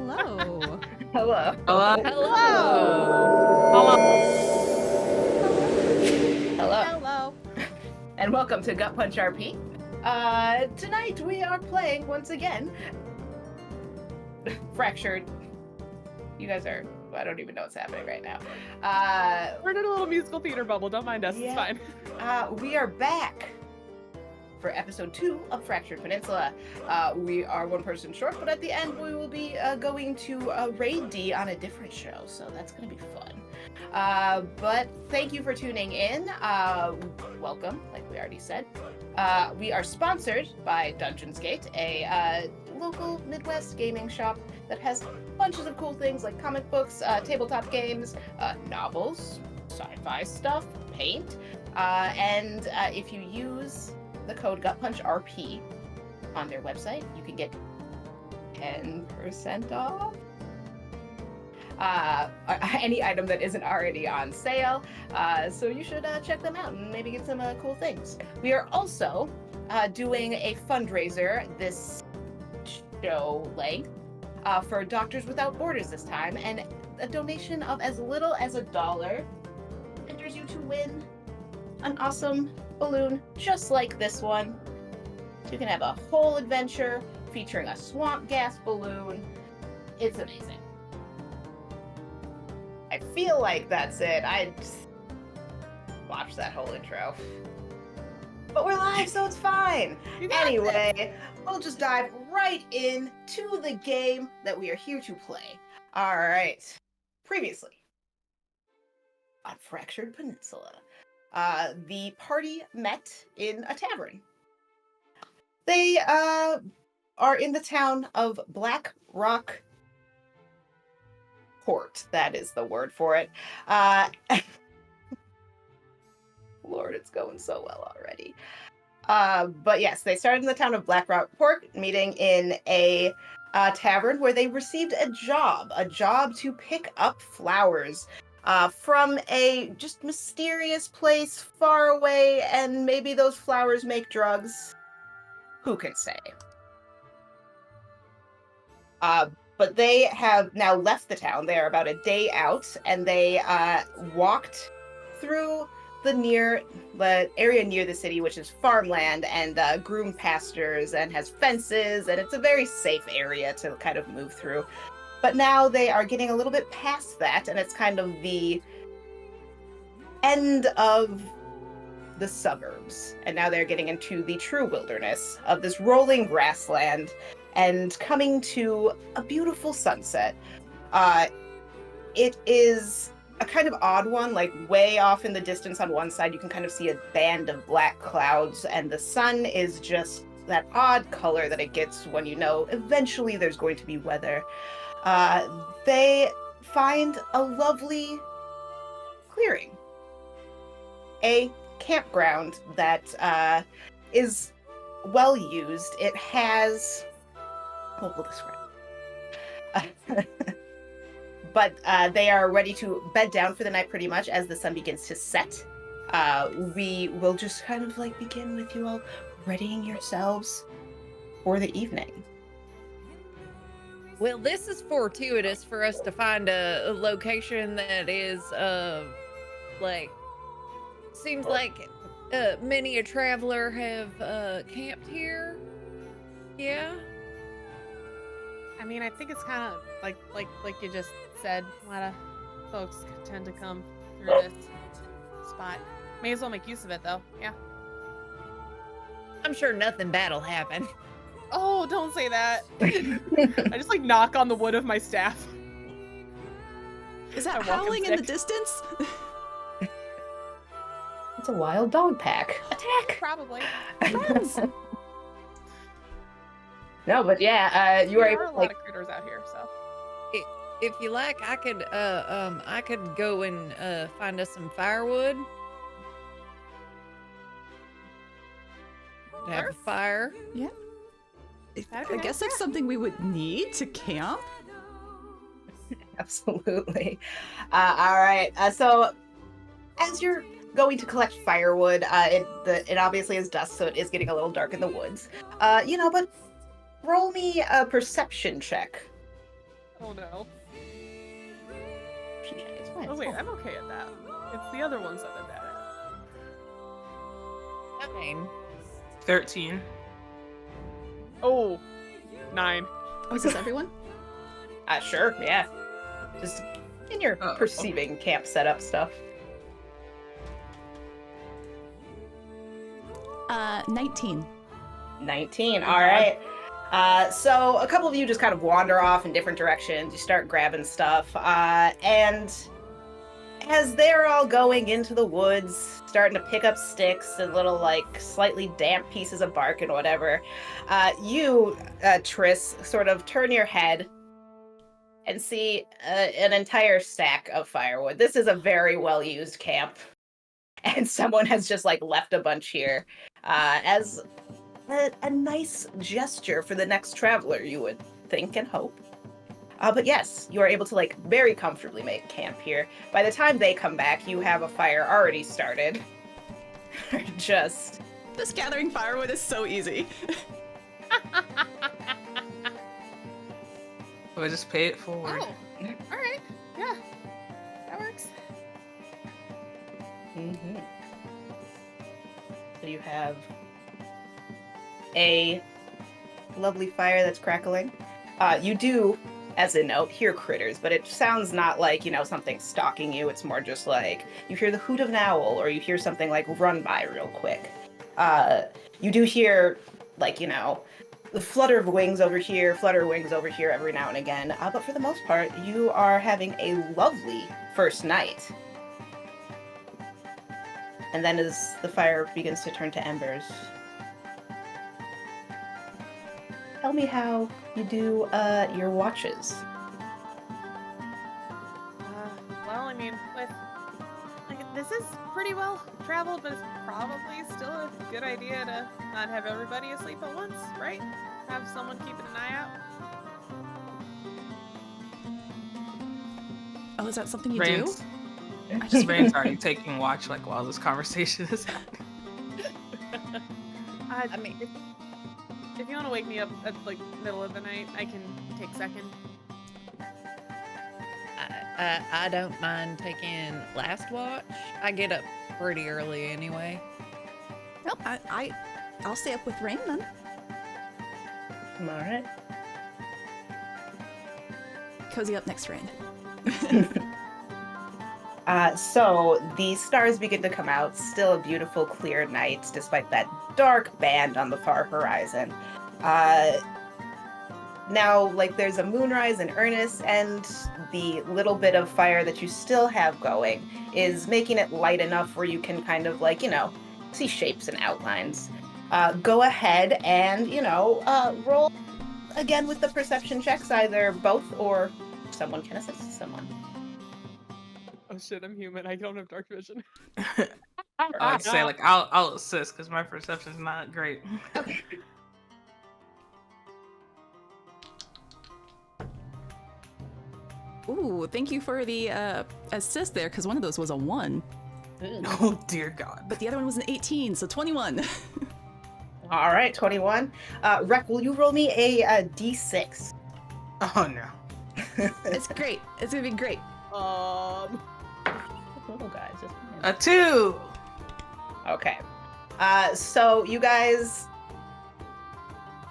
Hello. Hello. Hello. Hello. Hello. Hello. And welcome to GutPunchRP. Tonight we are playing once again Fractured. You guys are, I don't even know what's happening right now. We're in a little musical theater bubble. Don't mind us. Yeah. It's fine. We are back for episode 2 of Fractured Peninsula. We are one person short, but at the end we will be going to raid D on a different show, so that's going to be fun. But thank you for tuning in. Welcome, like we already said. We are sponsored by Dungeons Gate, a local Midwest gaming shop that has bunches of cool things like comic books, tabletop games, novels, sci-fi stuff, paint, and if you use the code GutPunchRP on their website, you can get 10% off any item that isn't already on sale. So you should check them out and maybe get some cool things. We are also doing a fundraiser this show length for Doctors Without Borders this time, and a donation of as little as $1 enters you to win an awesome balloon just like this one. You can have a whole adventure featuring a swamp gas balloon. It's amazing. I feel like that's it. I just watched that whole intro. But we're live, so it's fine. Anyway, we'll just dive right into the game that we are here to play. All right. Previously on Fractured Peninsula, the party met in a tavern. They are in the town of Black Rock Port. That is the word for it. Lord, it's going so well already. But yes, they started in the town of Black Rock Port, meeting in a tavern where they received a job to pick up flowers from a just mysterious place far away, and maybe those flowers make drugs. Who can say? But they have now left the town. They are about a day out, and they walked through the area near the city, which is farmland and groomed pastures and has fences, and it's a very safe area to kind of move through. But now they are getting a little bit past that, and it's kind of the end of the suburbs. And now they're getting into the true wilderness of this rolling grassland and coming to a beautiful sunset. It is a kind of odd one, like way off in the distance on one side, you can kind of see a band of black clouds, and the sun is just that odd color that it gets when you know eventually there's going to be weather. They find a lovely clearing, a campground that is well used. It has, we'll describe. But they are ready to bed down for the night pretty much as the sun begins to set. We will just kind of like begin with you all readying yourselves for the evening. Well, this is fortuitous for us to find a location that is, seems like many a traveler have camped here. Yeah? I mean, I think it's kind of like you just said, a lot of folks tend to come through this spot. May as well make use of it, though. Yeah. I'm sure nothing bad'll happen. Oh, don't say that. I just knock on the wood of my staff. Is that howling in the distance? It's a wild dog pack. Attack! Probably. No, but yeah, you are able a lot of critters out here, so. If you like, I could go and find us some firewood. Have a fire. Yeah. I guess that's something we would need to camp. Absolutely. All right. So, as you're going to collect firewood, it obviously is dusk, so it is getting a little dark in the woods. But roll me a perception check. Oh no. It's fine, Oh it's wait, fine. I'm okay at that. It's the other ones that I'm bad at. 9. 13. Oh, 9. Oh, is this everyone? Sure, yeah. Just in your Oh, perceiving camp setup stuff. 19. 19. All right. So a couple of you just kind of wander off in different directions. You start grabbing stuff. And as they're all going into the woods, starting to pick up sticks and little, like, slightly damp pieces of bark and whatever, you, Triss, sort of turn your head and see an entire stack of firewood. This is a very well-used camp. And someone has just, like, left a bunch here as a nice gesture for the next traveler, you would think and hope. But yes, you are able to, like, very comfortably make camp here. By the time they come back, you have a fire already started. Just... This gathering firewood is so easy. So I just pay it forward. Oh, all right. Yeah, that works. Mm-hmm. So you have a lovely fire that's crackling. You do, as a note, hear critters, but it sounds not like, you know, something stalking you. It's more just like you hear the hoot of an owl, or you hear something like run by real quick. You do hear, like, you know, the flutter of wings over here, flutter of wings over here every now and again. But for the most part, you are having a lovely first night. And then as the fire begins to turn to embers, tell me how you do your watches. Well, I mean, like, this is pretty well traveled, but it's probably still a good idea to not have everybody asleep at once, right? Have someone keeping an eye out. Oh, is that something you Rain's, do? Rain's already taking watch like while this conversation is happening. I mean, If you want to wake me up at, like, middle of the night, I can take second. I don't mind taking last watch. I get up pretty early anyway. Well, I'll stay up with Rain then. All right. Cozy up next Rain. So the stars begin to come out. Still a beautiful, clear night, despite that dark band on the far horizon. Now, like, there's a moonrise in earnest, and the little bit of fire that you still have going is making it light enough where you can kind of, like, you know, see shapes and outlines. Go ahead and, you know, roll again with the perception checks, either both or someone can assist someone. Oh shit, I'm human. I don't have dark vision. I'd say like I'll assist because my perception's not great. Okay. Ooh, thank you for the assist there, because one of those was a 1. Oh dear God. But the other one was an 18, so 21. All right, 21. Rek, will you roll me a d6? Oh no. It's great. It's gonna be great. Oh, guys. Just... A 2. Okay. So you guys,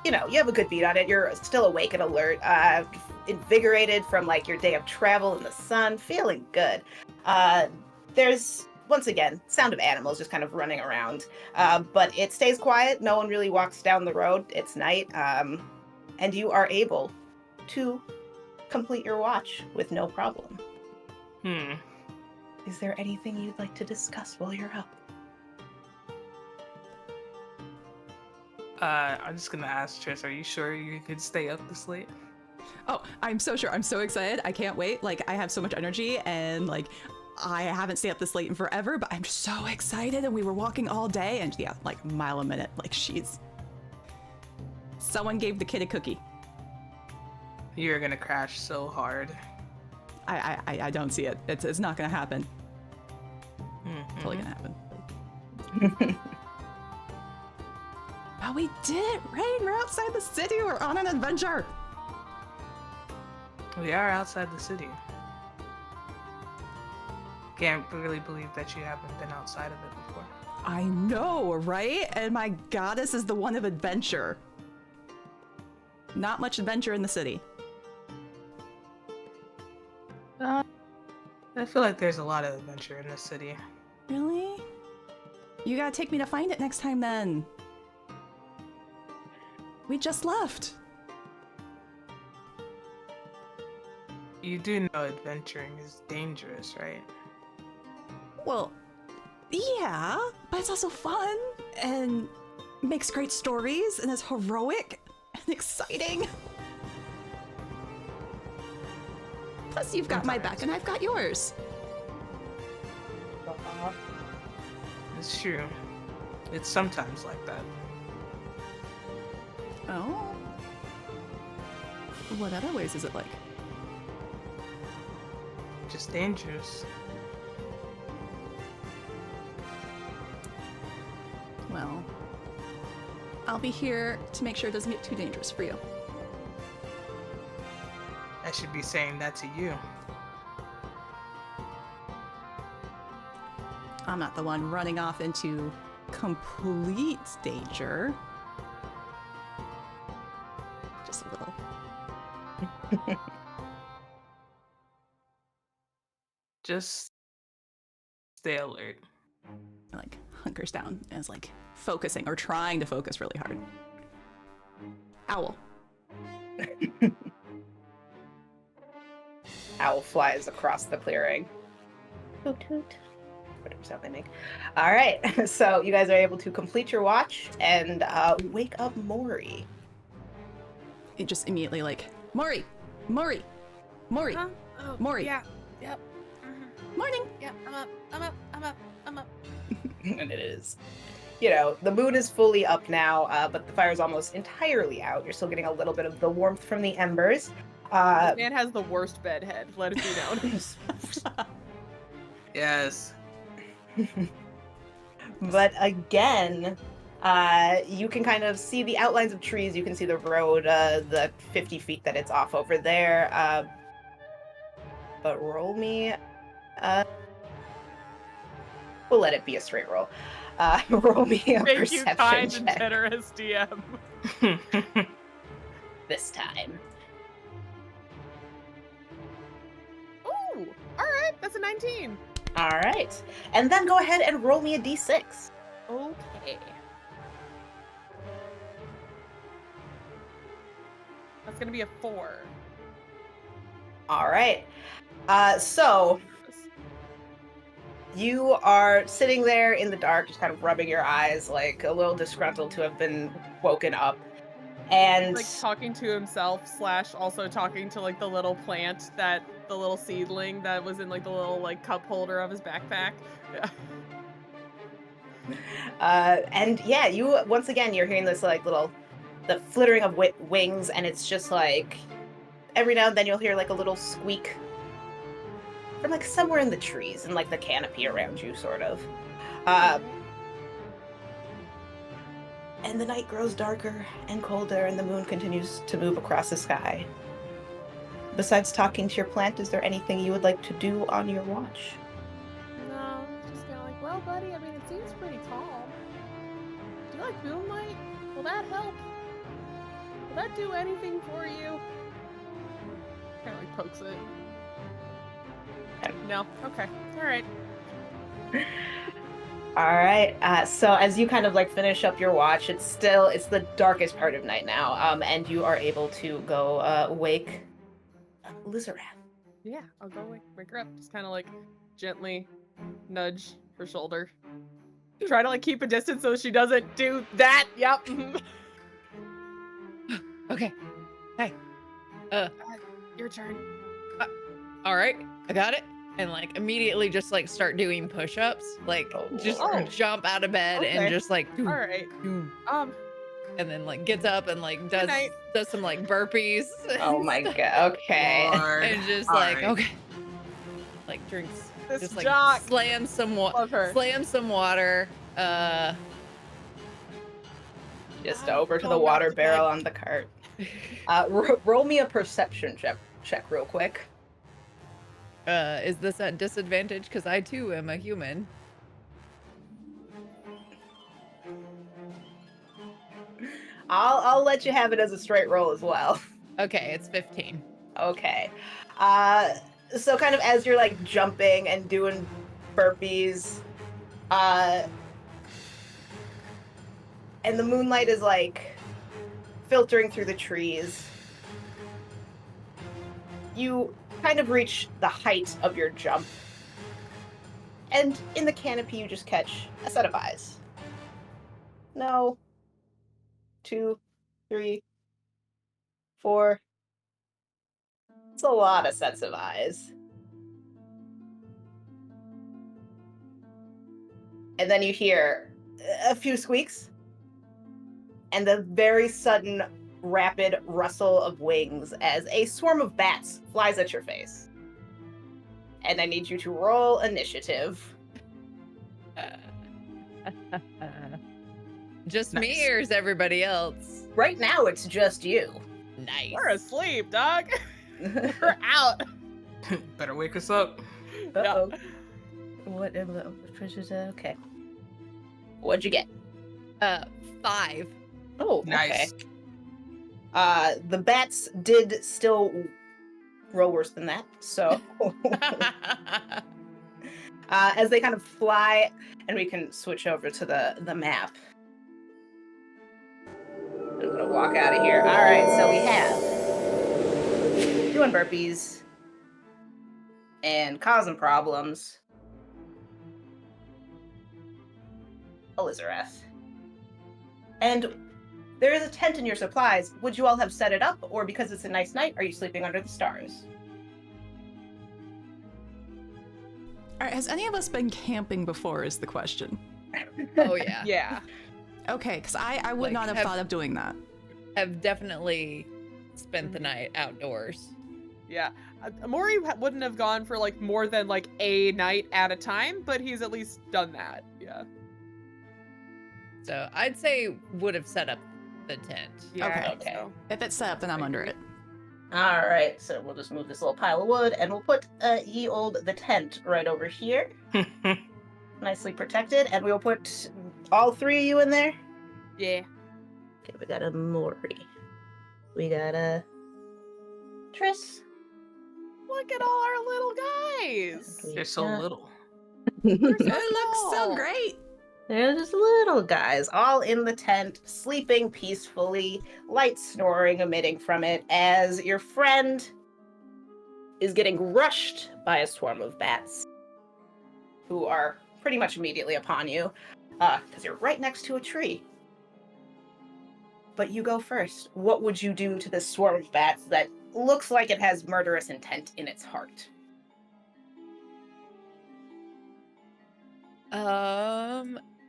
you know, you have a good beat on it. You're still awake and alert, invigorated from, like, your day of travel in the sun, feeling good. There's, once again, sound of animals just kind of running around, but it stays quiet. No one really walks down the road. It's night, and you are able to complete your watch with no problem. Is there anything you'd like to discuss while you're up? I'm just gonna ask Triss, are you sure you could stay up this late? Oh, I'm so sure. I'm so excited. I can't wait. Like, I have so much energy, and, like, I haven't stayed up this late in forever, but I'm so excited. And we were walking all day, and yeah, like, mile a minute. Like, someone gave the kid a cookie. You're gonna crash so hard. I don't see it. It's not gonna happen. Mm-hmm. Totally gonna happen. Oh, we did it, right? We're outside the city. We're on an adventure. We are outside the city. Can't really believe that you haven't been outside of it before. I know, right? And my goddess is the one of adventure. Not much adventure in the city. I feel like there's a lot of adventure in this city. Really? You gotta take me to find it next time then. We just left. You do know adventuring is dangerous, right? Well, yeah, but it's also fun and makes great stories and is heroic and exciting. Plus, you've got my back and I've got yours. It's true. It's sometimes like that. Oh. What other ways is it like? Just dangerous. Well, I'll be here to make sure it doesn't get too dangerous for you. I should be saying that to you. I'm not the one running off into complete danger. Just a little. Just stay alert. Like hunkers down and is like focusing or trying to focus really hard. Owl. Owl flies across the clearing. Hoot hoot. Whatever sound they make. All right, so you guys are able to complete your watch and wake up Maury. It just immediately like, Maury! Maury! Maury! Huh? Oh, Maury. Yeah. Yep. Morning! Yeah. I'm up. I'm up. I'm up. I'm up. And it is. You know, the moon is fully up now, but the fire is almost entirely out. You're still getting a little bit of the warmth from the embers. This man has the worst bedhead. Let it be known. Yes. But again, you can kind of see the outlines of trees. You can see the road, the 50 feet that it's off over there. But roll me. We'll let it be a straight roll. Roll me a Thank you, perception kind and check generous DM. this time. Ooh. All right. That's a 19. All right. And then go ahead and roll me a d6. Okay. That's gonna be a 4. All right. So you are sitting there in the dark, just kind of rubbing your eyes, like a little disgruntled to have been woken up. And Like talking to himself / also talking to like the little plant that the little seedling that was in like the little like cup holder of his backpack. Yeah. and yeah, you once again you're hearing this like the flittering of wings, and it's just like every now and then you'll hear like a little squeak from like somewhere in the trees and like the canopy around you, sort of. And the night grows darker and colder, and the moon continues to move across the sky. Besides talking to your plant, is there anything you would like to do on your watch? No, it's just kind of like, well, buddy, I mean, it seems pretty tall. Do you like moonlight? Will that help? Will that do anything for you? Kind of like pokes it. No? Okay. Alright. All right. So as you kind of like finish up your watch, it's the darkest part of night now, and you are able to go wake Lisorath. Yeah, I'll go wake her up. Just kind of like gently nudge her shoulder. Try to like keep a distance so she doesn't do that. Yep. Okay. Hey. Your turn. All right. I got it. And like immediately just like start doing push-ups. Like just Lord. jump out of bed and Okay. just like All right. and then like gets up and like does night. some like burpees. Oh my god. Okay. And just All like right. okay. Like drinks This just like jock. slam some Love her. water. Just I'm over to the going water back to barrel bed. on the cart. Roll me a perception check check real quick. Is this at disadvantage? Because I too am a human. I'll let you have it as a straight roll as well. Okay, it's 15. Okay. So kind of as you're like jumping and doing burpees, and the moonlight is like filtering through the trees, you kind of reach the height of your jump. And in the canopy, you just catch a set of eyes. No. 2, 3, 4. It's a lot of sets of eyes. And then you hear a few squeaks, and the very sudden, rapid rustle of wings as a swarm of bats flies at your face. And I need you to roll initiative. Just me, Nice. or is everybody else? Right now, it's just you. Nice. We're asleep, dog. We're out. Better wake us up. Uh-oh. What? Okay. What'd you get? 5. Oh, Nice. okay. The bats did still roll worse than that. So, as they kind of fly, and we can switch over to the map. I'm gonna walk out of here. All right, so we have doing burpees and causing problems. Lisorath. And there is a tent in your supplies. Would you all have set it up, or because it's a nice night, are you sleeping under the stars? All right, has any of us been camping before is the question. Oh, yeah. Yeah. Okay, because I would Like, not have thought of doing that. Have definitely spent the night outdoors. Yeah. Maury wouldn't have gone for like more than like a night at a time, but he's at least done that. Yeah. So I'd say would have set up the tent. Yeah. Okay. So. If it's set up, then I'm under it. All right, so we'll just move this little pile of wood, and we'll put ye old the tent right over here, nicely protected, and we'll put all 3 of you in there. Yeah. Okay, we got a Maury. We got a Triss. Look at all our little guys. We They're so got- little. It looks so small. great. They're just little guys, all in the tent, sleeping peacefully, light snoring emitting from it, as your friend is getting rushed by a swarm of bats, who are pretty much immediately upon you, because you're right next to a tree. But you go first. What would you do to this swarm of bats that looks like it has murderous intent in its heart?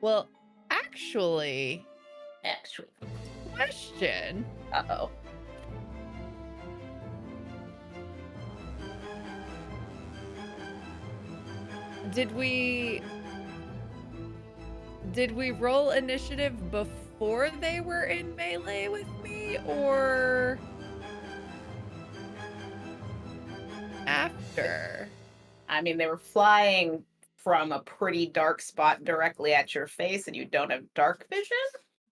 Well, actually, question. Uh-oh. Did we roll initiative before they were in melee with me, or after? I mean, they were flying from a pretty dark spot directly at your face, and you don't have dark vision?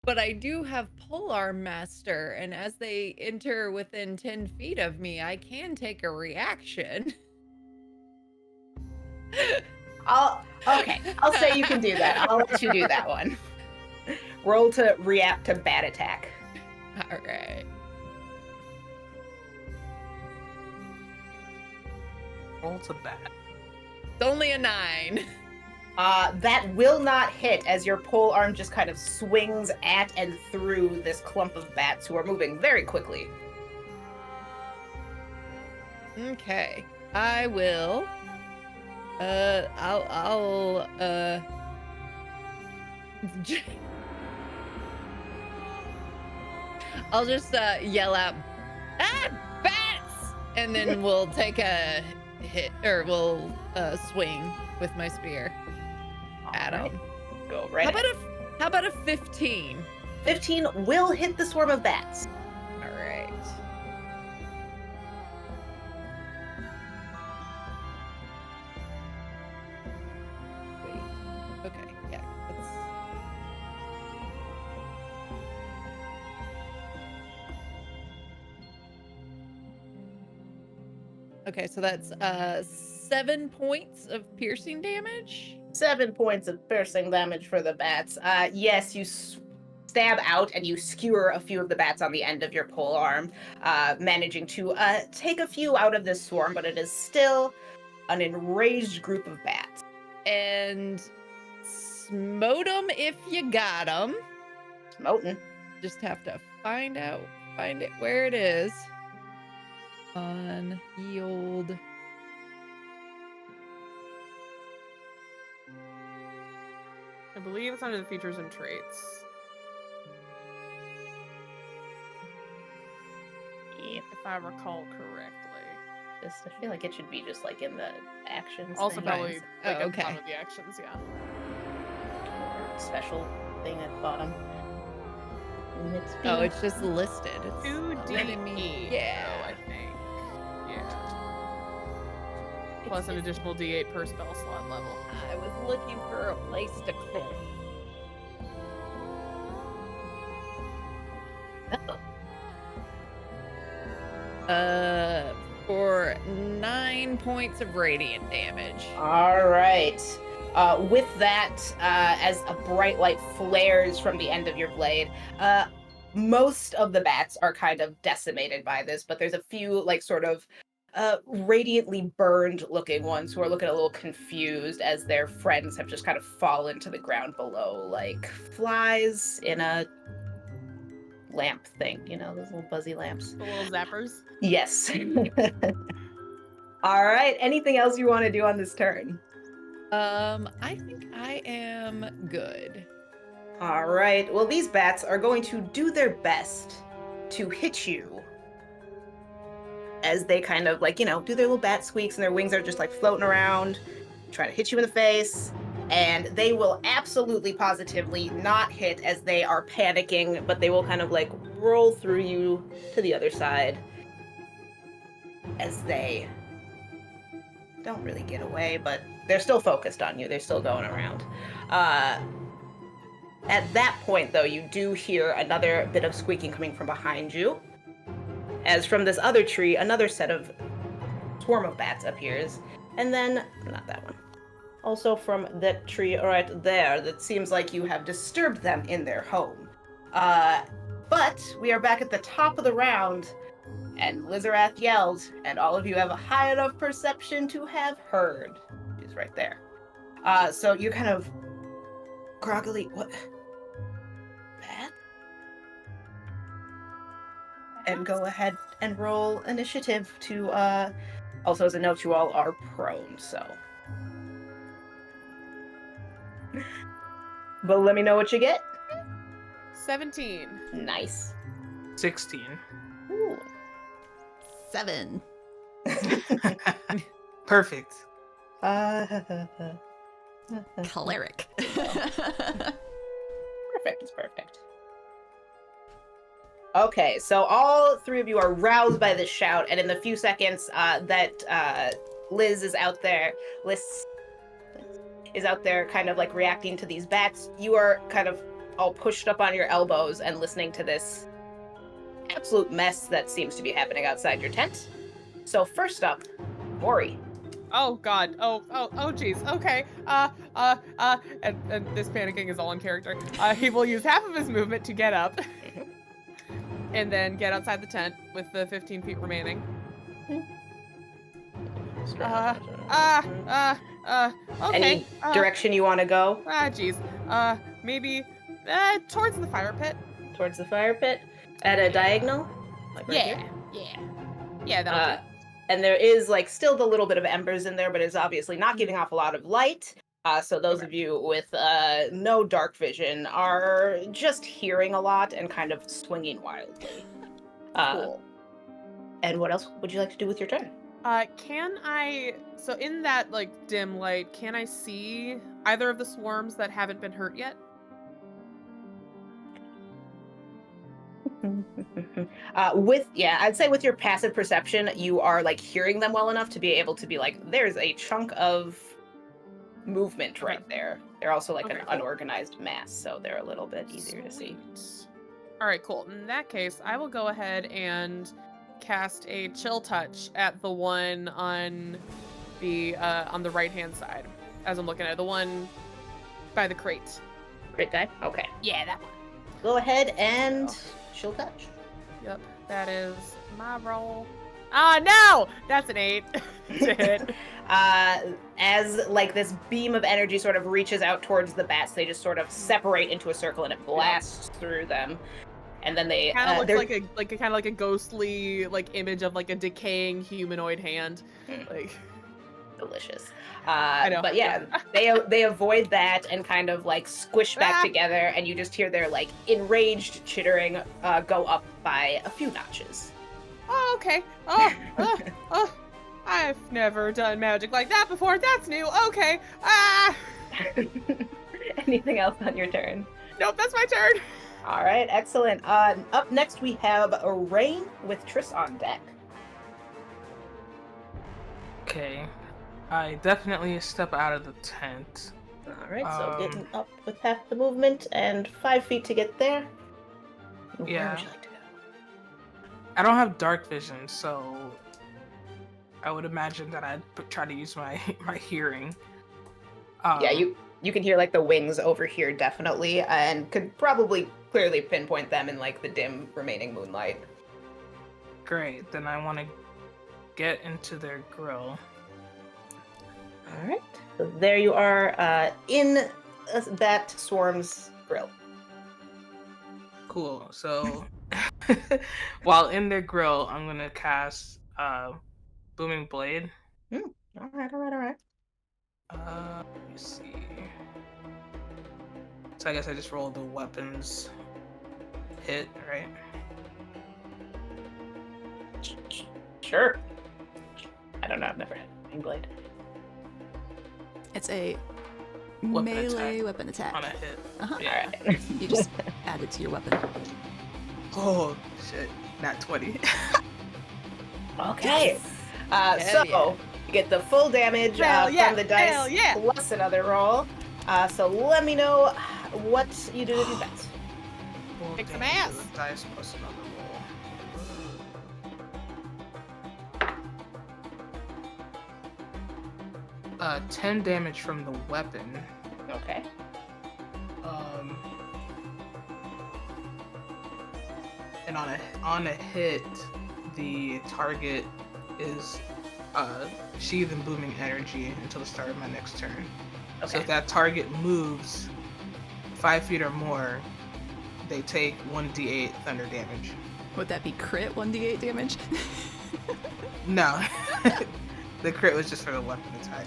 But I do have Polearm Master, and as they enter within 10 feet of me, I can take a reaction. I'll say you can do that. I'll let you do that one. Roll to react to bat attack. All right. Roll to bat. It's only a 9. That will not hit as your pole arm just kind of swings at and through this clump of bats who are moving very quickly. Okay. I will. I'll just yell out, "Ah, bats!" And then we'll take a hit, or we'll swing with my spear at Alright, him. Go right How ahead. about a 15? 15 will hit the swarm of bats. All right. Okay, so that's 7 points of piercing damage. 7 points of piercing damage for the bats. Yes, you stab out and you skewer a few of the bats on the end of your pole arm, managing to take a few out of this swarm, but it is still an enraged group of bats. And smote 'em if you got 'em. Smoten. Just have to find it where it is. On yield. I believe it's under the features and traits. Yep. If I recall correctly. I feel like it should be just like in the actions. Also thing. probably like Oh, at the bottom okay. of the actions, yeah. Or special thing at the bottom. Oh, it's just listed. It's 2d8. Yeah. though, I think. Yeah. Plus an additional d8 per spell slot level. I was looking for a place to click. For 9 points of radiant damage. All right. With that, as a bright light flares from the end of your blade, most of the bats are kind of decimated by this, but there's a few, like, sort of radiantly burned looking ones who are looking a little confused as their friends have just kind of fallen to the ground below, like flies in a lamp thing, you know, those little buzzy lamps. The little zappers. Yes. All right. Anything else you want to do on this turn? I think I am good. All right. Well, these bats are going to do their best to hit you as they kind of, like, you know, do their little bat squeaks and their wings are just like floating around, trying to hit you in the face. And they will absolutely positively not hit as they are panicking, but they will kind of like roll through you to the other side as they don't really get away, but they're still focused on you. They're still going around. At that point, though, you do hear another bit of squeaking coming from behind you. As from this other tree, another set of swarm of bats appears. And then, not that one. Also from that tree right there, that seems like you have disturbed them in their home. But we are back at the top of the round, and Lisorath yelled, and all of you have a high enough perception to have heard. She's right there. So you kind of groggily, what? Bat? And go ahead and roll initiative to, also as a note, you all are prone, so. But let me know what you get. 17. Nice. 16. Ooh. 7. Perfect. Cleric. Perfect, it's perfect. Okay, so all three of you are roused by this shout, and in the few seconds that Liz is out there, is out there kind of like reacting to these bats, you are kind of all pushed up on your elbows and listening to this absolute mess that seems to be happening outside your tent. So first up, Mori. Oh god. Oh geez. Okay. And this panicking is all in character. He will use half of his movement to get up. And then get outside the tent with the 15 feet remaining. Okay. Any direction you want to go? Geez. Maybe towards the fire pit. Towards the fire pit? At a diagonal? Like right here? Yeah, that'll do. And there is like still the little bit of embers in there, but it's obviously not giving off a lot of light. So those of you with no dark vision are just hearing a lot and kind of swinging wildly. Cool. And what else would you like to do with your turn? Can I, so in that like dim light, can I see either of the swarms that haven't been hurt yet? I'd say with your passive perception, you are like hearing them well enough to be able to be like, there's a chunk of movement right there. They're also like an unorganized mass, so they're a little bit easier to see. All right, cool. In that case, I will go ahead and cast a chill touch at the one on the right-hand side, as I'm looking at it, the one by the crate. Great guy. Okay. Yeah, that one. Go ahead and chill touch. Yep, that is my roll. Ah, no! That's an 8 to hit. As like this beam of energy sort of reaches out towards the bats, they just sort of separate into a circle and it blasts through them. And then they kind of looks like a ghostly like image of like a decaying humanoid hand. Like delicious. I know. But yeah, they avoid that and kind of like squish back together, and you just hear their like enraged chittering go up by a few notches. Oh, okay. Oh, I've never done magic like that before. That's new. Okay. Anything else on your turn? Nope, that's my turn. All right, excellent. Up next we have Rain with Triss on deck. Okay. I definitely step out of the tent. All right, so getting up with half the movement and 5 feet to get there. Yeah. Where would you like to go? I don't have dark vision, so I would imagine that I'd try to use my hearing. Yeah, you can hear like the wings over here definitely, and could probably clearly pinpoint them in like the dim remaining moonlight. Great, then I want to get into their grill. All right, so there you are in that swarm's grill. Cool. So while in their grill, I'm gonna cast Booming Blade. All right. Let me see. So I guess I just rolled the weapons hit, right? Sure. I don't know. I've never had Booming Blade. It's a Weapon melee attack. weapon attack. On a hit. Uh-huh. Yeah. All right. You just add it to your weapon. Oh shit! Not 20. Okay. Yes. So yeah. you get the full damage from the dice plus another roll. So let me know what you do to do that. Kick some ass. Dice plus another roll. 10 damage from the weapon. Okay. And on a hit, the target is sheathed in booming energy until the start of my next turn. Okay. So if that target moves 5 feet or more, they take 1d8 thunder damage. Would that be crit 1d8 damage? No. The crit was just for the weapon attack.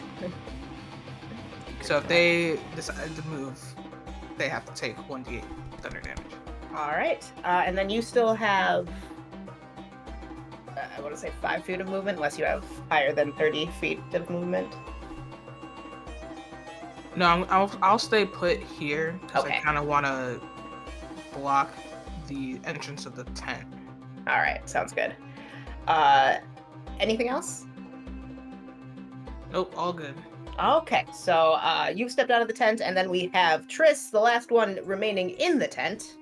So if they decide to move, they have to take 1d8 thunder damage. All right. And then you still have, I want to say 5 feet of movement, unless you have higher than 30 feet of movement. No, I'll stay put here because Okay. I kind of want to block the entrance of the tent. All right. Sounds good. Anything else? Nope, all good. Okay, so you've stepped out of the tent, and then we have Triss, the last one remaining in the tent.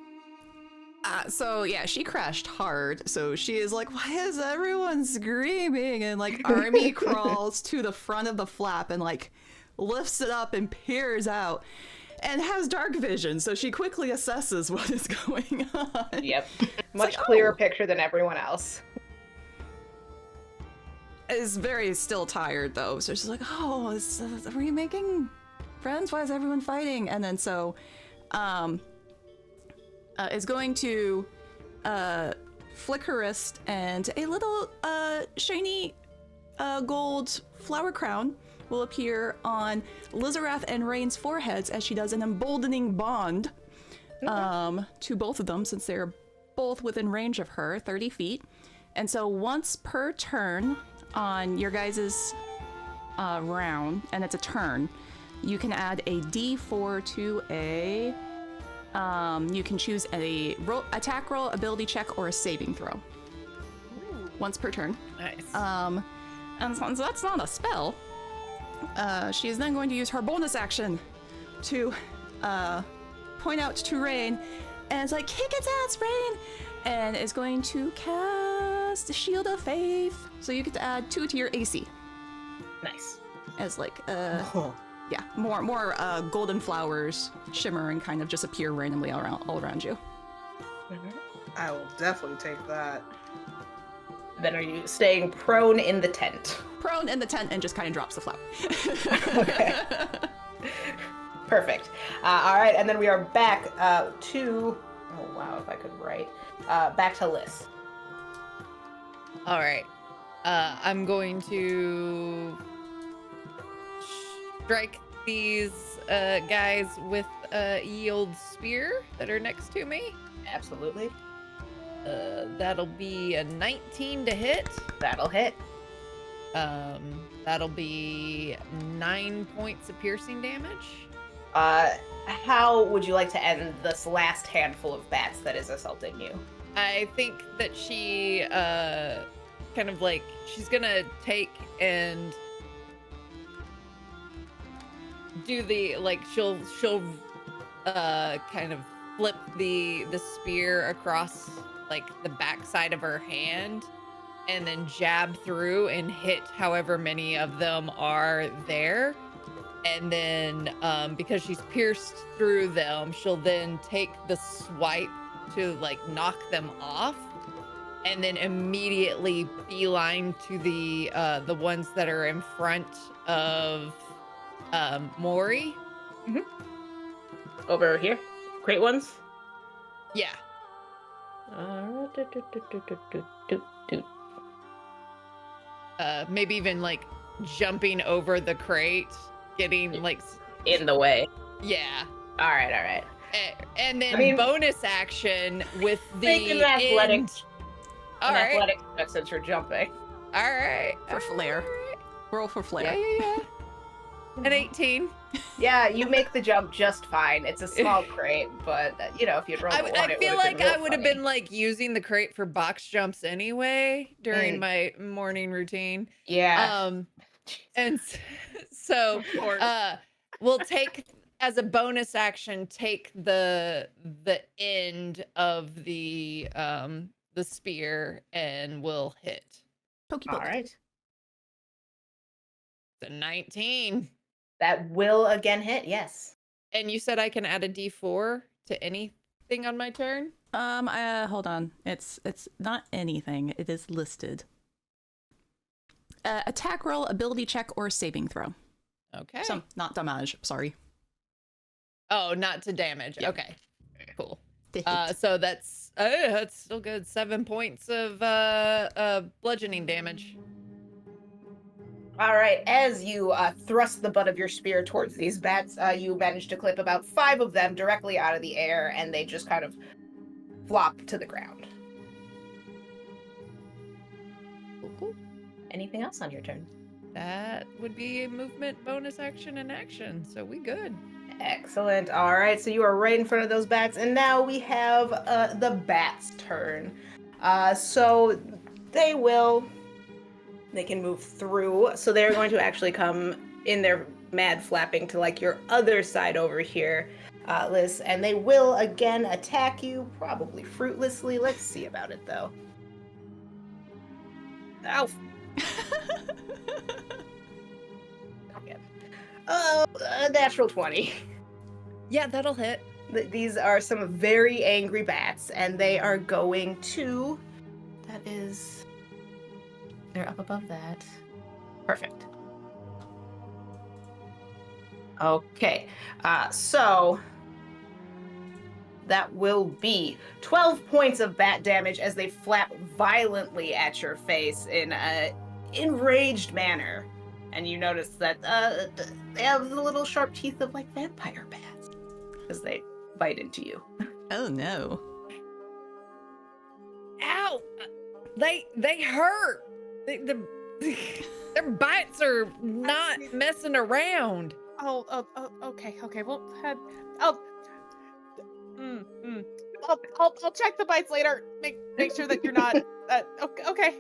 So yeah, she crashed hard. So she is like, why is everyone screaming? And like Army crawls to the front of the flap and like lifts it up and peers out and has dark vision. So she quickly assesses what is going on. Yep. Much like, clearer oh. picture than everyone else. Is very still tired though. So she's like, oh, are we making friends? Why is everyone fighting? And then so is going to flick her wrist, and a little shiny gold flower crown will appear on Lisorath and Rain's foreheads as she does an emboldening bond to both of them, since they're both within range of her, 30 feet. And so once per turn on your guys' round, and it's a turn, you can add a d4 to a you can choose a attack roll, ability check, or a saving throw. Ooh. Once per turn. Nice. And since that's not a spell, she is then going to use her bonus action to point out to Rain, and it's like, kick its ass, Rain! And is going to cast cast Shield of Faith. So you get to add 2 to your AC Nice. as like Oh, yeah, more golden flowers shimmer and kind of just appear randomly all around you. I will definitely take that. Then are you staying prone in the tent? Prone in the tent and just kind of drops the flower. Okay. Perfect. All right, and then we are back to. Oh wow, if I could write. Back to Liz. All right. I'm going to strike these guys with a yield spear that are next to me. Absolutely. That'll be a 19 to hit. That'll hit. That'll be 9 points of piercing damage. How would you like to end this last handful of bats that is assaulting you? I think that she kind of like she's gonna take and do the like she'll kind of flip the spear across like the backside of her hand and then jab through and hit however many of them are there. And then because she's pierced through them, she'll then take the swipe to like knock them off and then immediately beeline to the ones that are in front of Mori. Over here. Great ones. Yeah. Maybe even like jumping over the crate, getting like In the way. yeah. All right. And then I mean- bonus action with the Make an athletic- end. All right. Athletic check since you're jumping. All right. For flair. Roll for flair. Yeah. An 18. Yeah, you make the jump just fine. It's a small crate, but you know, if you'd rolled a one, I it feel would've like been real I would have funny. been like using the crate for box jumps anyway during my morning routine. Yeah. And so Of course. we'll take as a bonus action take the end of the spear and we'll hit. Pokey All poke. right. The 19. That will again hit. Yes. And you said I can add a D4 to anything on my turn? Hold on. It's not anything. It is listed. Attack roll, ability check, or saving throw. Okay. So not damage. Sorry. Oh, not to damage. Yeah. Okay. Cool. To hit. So that's still good. 7 points of bludgeoning damage. All right. As you thrust the butt of your spear towards these bats, you manage to clip about 5 of them directly out of the air, and they just kind of flop to the ground. Cool. Anything else on your turn? That would be a movement, bonus action, and action. So we good. Excellent. All right, so you are right in front of those bats, and now we have the bats' turn. So they can move through. So they're going to actually come in their mad flapping to like your other side over here, Liz, and they will again attack you, probably fruitlessly. Let's see about it though. Ow. Okay. Oh, natural 20. Yeah, that'll hit. These are some very angry bats, and they are going to. They're up above that. Perfect. Okay, so that will be 12 points of bat damage as they flap violently at your face in an enraged manner. And you notice that they have the little sharp teeth of like vampire bats as they bite into you. Oh no. Ow! They hurt. Their bites are not messing around. Oh, okay. Well, I'll check the bites later. Make sure that you're not. Okay.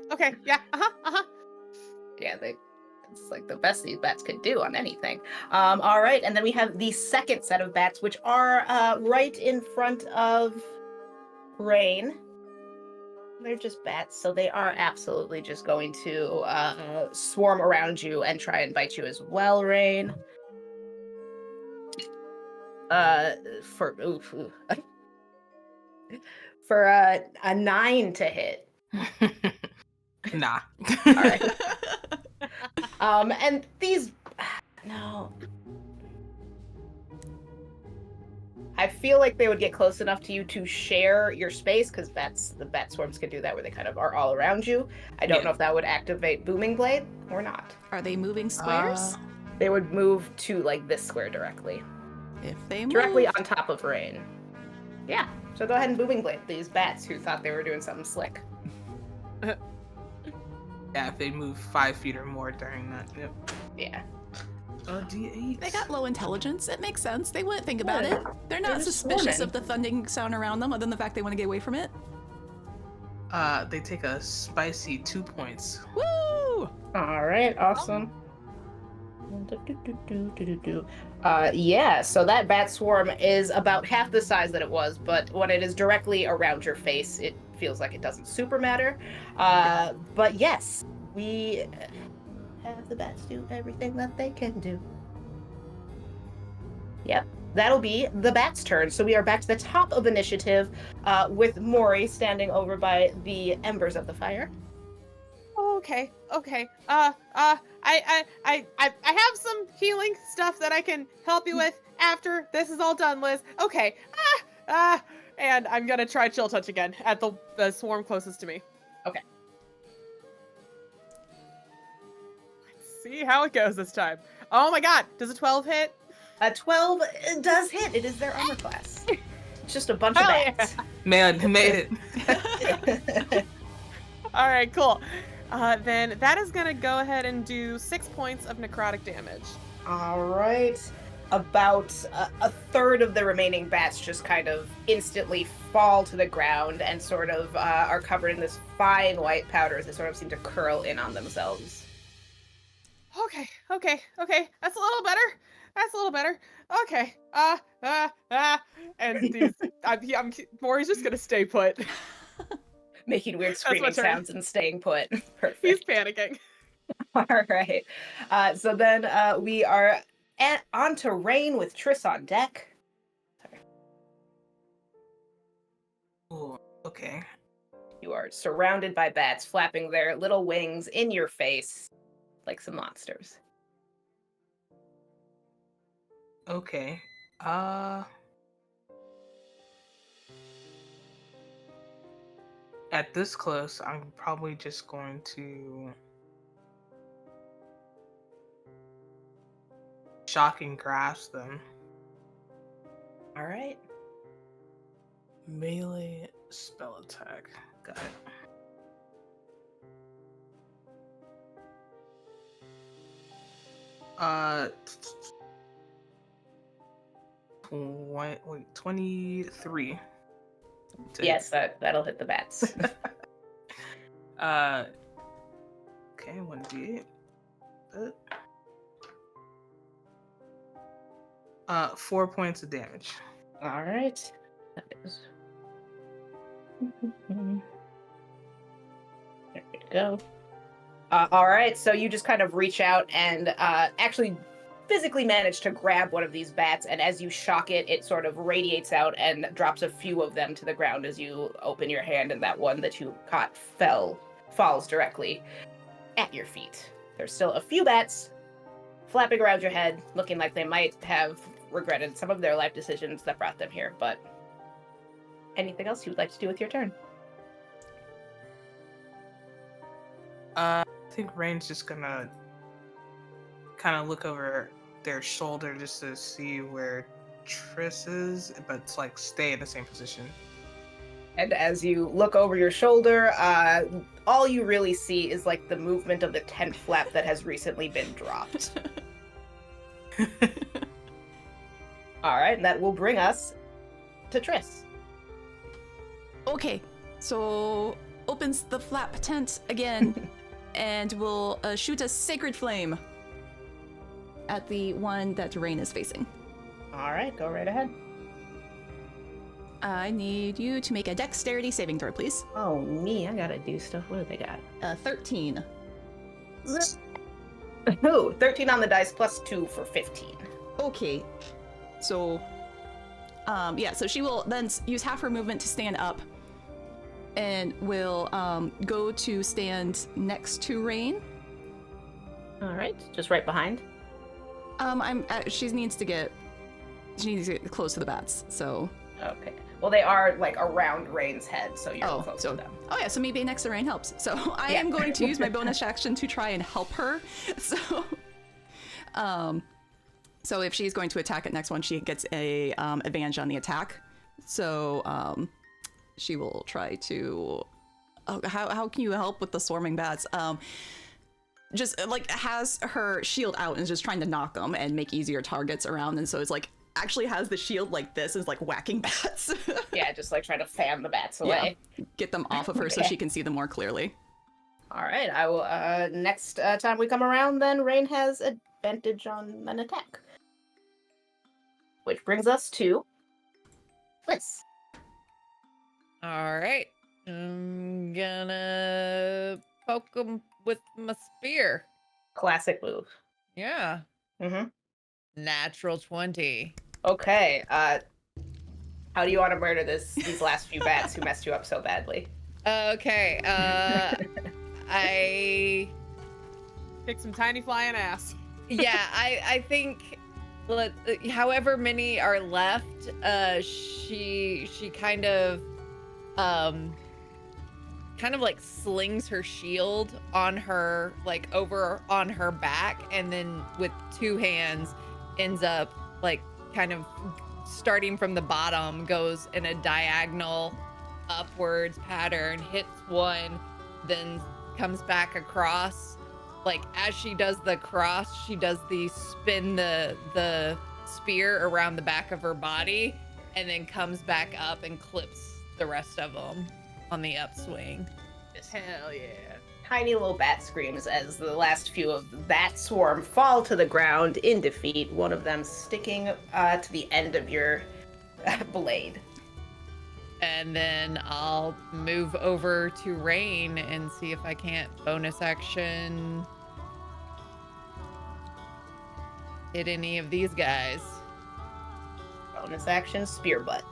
Yeah. Yeah, it's like the best these bats could do on anything. All right, and then we have the second set of bats, which are right in front of Rain. they're just bats, so they are absolutely just going to swarm around you and try and bite you as well, Rain. For for a 9 to hit. Nah. All right. And these, no. I feel like they would get close enough to you to share your space, because the bat swarms can do that, where they kind of are all around you. I don't know if that would activate Booming Blade or not. Are they moving squares? They would move to like this square directly. If they move. Directly on top of Rain. Yeah. So go ahead and Booming Blade these bats who thought they were doing something slick. Yeah, if they move 5 feet or more during that. Yep. Yeah. D8. They got low intelligence. It makes sense. They wouldn't think about it. They're not just suspicious swarming. of the thundering sound around them, other than the fact they want to get away from it. They take a spicy 2 points. Woo! All right, awesome. Yeah, so that bat swarm is about half the size that it was, but when it is directly around your face, it feels like it doesn't super matter. But yes, we have the bats do everything that they can do. Yep, that'll be the bats' turn. So we are back to the top of initiative, with Mori standing over by the embers of the fire. Okay. I have some healing stuff that I can help you with after this is all done, Liz. Okay. And I'm gonna try Chill Touch again at the swarm closest to me. Okay. Let's see how it goes this time. Oh my god, does a 12 hit? A 12 does hit. It is their armor class. It's just a bunch of Hell bats. Man, they made it. All right, cool. Then that is gonna go ahead and do 6 points of necrotic damage. All right. About a third of the remaining bats just kind of instantly fall to the ground and sort of are covered in this fine white powder as they sort of seem to curl in on themselves. Okay. That's a little better. Okay. And these, Maury's just gonna stay put. Making weird my screaming turn. sounds and staying put. Perfect. He's panicking. All right. So then we are on to Rain with Triss on deck. Ooh, okay. You are surrounded by bats flapping their little wings in your face like some monsters. Okay. At this close, I'm probably just going to shocking grasp them. All right. Melee spell attack. Got it. Wait, 23. Yes, that'll hit the bats. Okay, 1d8. 4 points of damage. All right. That is. There we go. All right, so you just kind of reach out and actually physically manage to grab one of these bats, and as you shock it, it sort of radiates out and drops a few of them to the ground as you open your hand, and that one that you caught falls directly at your feet. There's still a few bats flapping around your head, looking like they might have regretted some of their life decisions that brought them here, but anything else you would like to do with your turn? I think Rain's just gonna kind of look over their shoulder just to see where Triss is, but like stay in the same position. And as you look over your shoulder, all you really see is like the movement of the tent flap that has recently been dropped. All right, and that will bring us to Triss. Okay, so opens the flap tent again and will shoot a sacred flame at the one that Rain is facing. All right, go right ahead. I need you to make a dexterity saving throw, please. Oh, me, I gotta do stuff. What do they got? 13. Ooh, 13 on the dice plus 2 for 15. Okay. So, yeah, so she will then use half her movement to stand up and will go to stand next to Rain. All right, just right behind. She needs to get close to the bats, so. Okay. Well, they are like around Rain's head, so you're close to them. Oh yeah, so maybe next to Rain helps. So I am going to use my bonus action to try and help her. So, so if she's going to attack at next one, she gets a advantage on the attack. So she will try to. Oh, how can you help with the swarming bats? Just like has her shield out and is just trying to knock them and make easier targets around, and so it's like actually has the shield like this, is like whacking bats. Yeah, just like trying to fan the bats away. Yeah. Get them off of her so she can see them more clearly. All right, I will. Next time we come around, then Rain has advantage on an attack, which brings us to Liz. All right. I'm gonna poke him with my spear. Classic move. Yeah. Mm-hmm. Natural 20. Okay. How do you want to murder these last few bats who messed you up so badly? Okay. I Kick some tiny flying ass. yeah, I think however many are left, she kind of like slings her shield on her, like over on her back, and then with two hands ends up like kind of starting from the bottom, goes in a diagonal upwards pattern, hits one, then comes back across. Like as she does the cross, she does the spin the spear around the back of her body, and then comes back up and clips the rest of them on the upswing. Hell yeah. Tiny little bat screams as the last few of the bat swarm fall to the ground in defeat, one of them sticking to the end of your blade. And then I'll move over to Rain and see if I can't bonus action hit any of these guys. Bonus action, spear butt.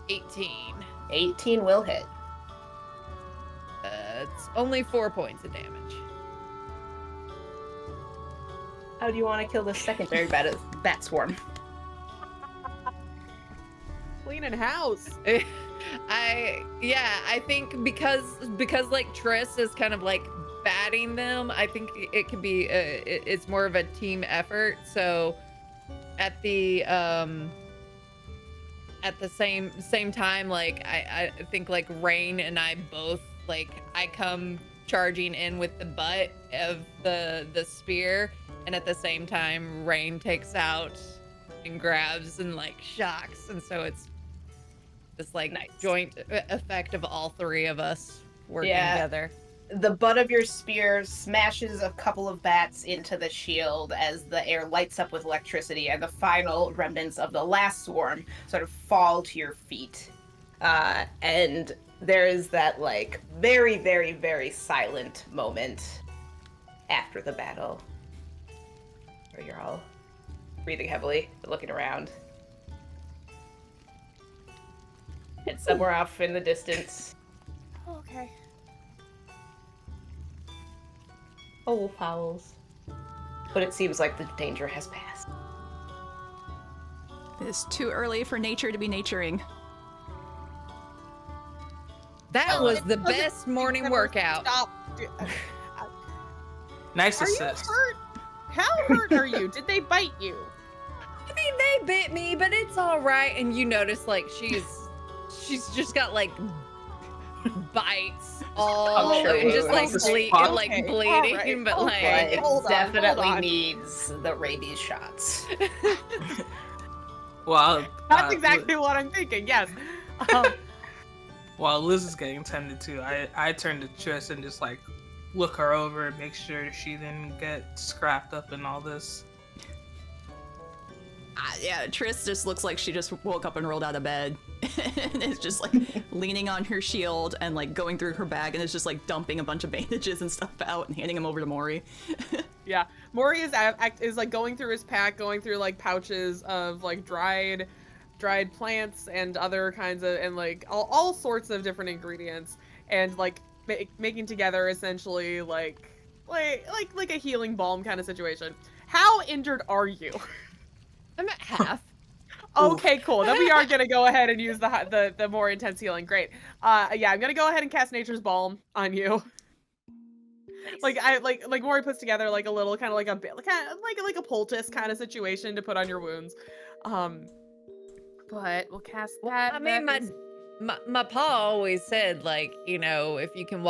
18. 18 will hit. It's only 4 points of damage. How do you want to kill this secondary bat swarm? Cleaning house. I think because like Triss is kind of like batting them, I think it could be it's more of a team effort. So at the same time, like I think like Rain and I both, like I come charging in with the butt of the spear, and at the same time Rain takes out and grabs and like shocks, and so it's this like nice joint effect of all three of us working together. The butt of your spear smashes a couple of bats into the shield as the air lights up with electricity, and the final remnants of the last swarm sort of fall to your feet. And there is that like very, very, very silent moment after the battle where you're all breathing heavily, looking around. And somewhere off in the distance, Oh, okay. wolf howls. But it seems like the danger has passed. It's too early for nature to be naturing. That was the best morning workout. Stop. Nice Are you assist. hurt? How hurt are you? Did they bite you? I mean, they bit me, but it's all right. And you notice like she's just got like bites all and just like bleeding, right, but But like it hold on, definitely hold on. needs the rabies shots. Well, That's exactly what I'm thinking. Yes. while Liz is getting tended to, I turn to Triss and just like look her over and make sure she didn't get scrapped up in all this. Yeah, Triss just looks like she just woke up and rolled out of bed. and is just like leaning on her shield and like going through her bag and is just like dumping a bunch of bandages and stuff out and handing them over to Mori. Yeah, Mori is like going through his pack, going through like pouches of like dried plants and other kinds of, and like all sorts of different ingredients, and like making together essentially like a healing balm kind of situation. How injured are you? I'm at half. Okay, cool. Then we are gonna go ahead and use the more intense healing. Great. Yeah, I'm gonna go ahead and cast Nature's Balm on you. Like Mori puts together like a little kind of like a bit like a poultice kind of situation to put on your wounds. But we'll cast that. I mean, my pa always said, like, you know, if you can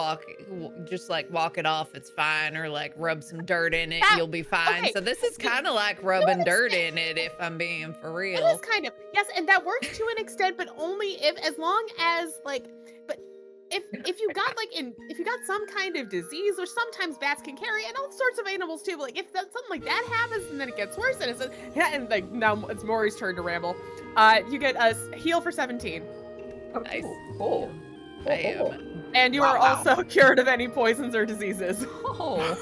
just like walk it off, it's fine, or like rub some dirt in it, you'll be fine. Okay. So this is kind of like rubbing dirt in it, if I'm being for real. It is kind of, yes, and that works to an extent, but only as long as like, but if you got if you got some kind of disease, or sometimes bats can carry, and all sorts of animals too. But like if something like that happens and then it gets worse, and like now it's Maury's turn to ramble. You get a heal for 17. Nice. Cool. And you are also cured of any poisons or diseases. Oh.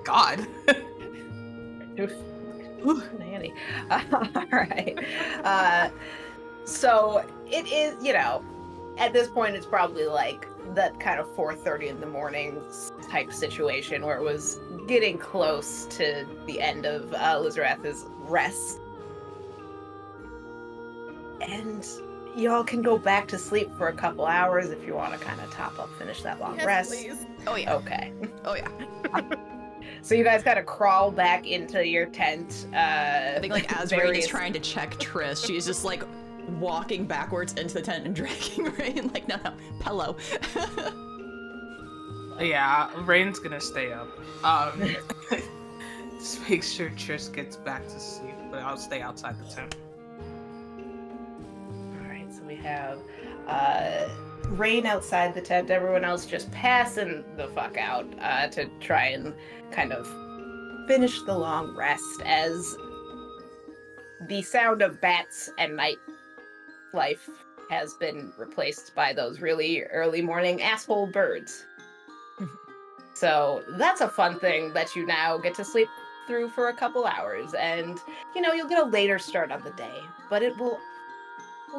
God. Nanny. All right. So it is, you know, at this point it's probably like that kind of 4:30 in the morning type situation where it was getting close to the end of Lisorath's rest. And y'all can go back to sleep for a couple hours if you want to kind of finish that long rest. Please. Oh yeah. Okay. Oh yeah. So you guys gotta crawl back into your tent. I think like as Rain is trying to check Triss, she's just like walking backwards into the tent and dragging Rain. Like, no, pillow. Yeah, Rain's gonna stay up. Just make sure Triss gets back to sleep, but I'll stay outside the tent. Alright, so we have Rain outside the tent, everyone else just passing the fuck out to try and kind of finish the long rest as the sound of bats and night life has been replaced by those really early morning asshole birds. So that's a fun thing that you now get to sleep through for a couple hours, and you know, you'll get a later start on the day, but we'll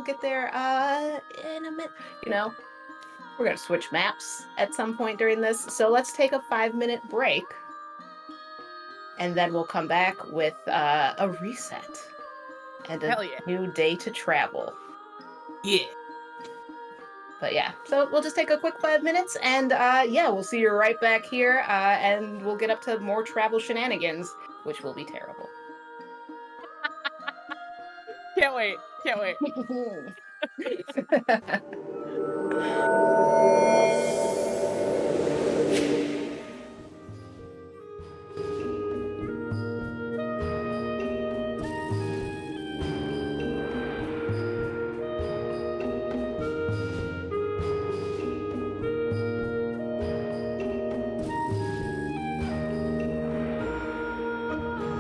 get there in a minute. You know, we're gonna switch maps at some point during this, so let's take a 5-minute break, and then we'll come back with a reset and a new day to travel. Yeah. But yeah, so we'll just take a quick 5 minutes, and yeah, we'll see you right back here, and we'll get up to more travel shenanigans, which will be terrible. Can't wait. Can't wait.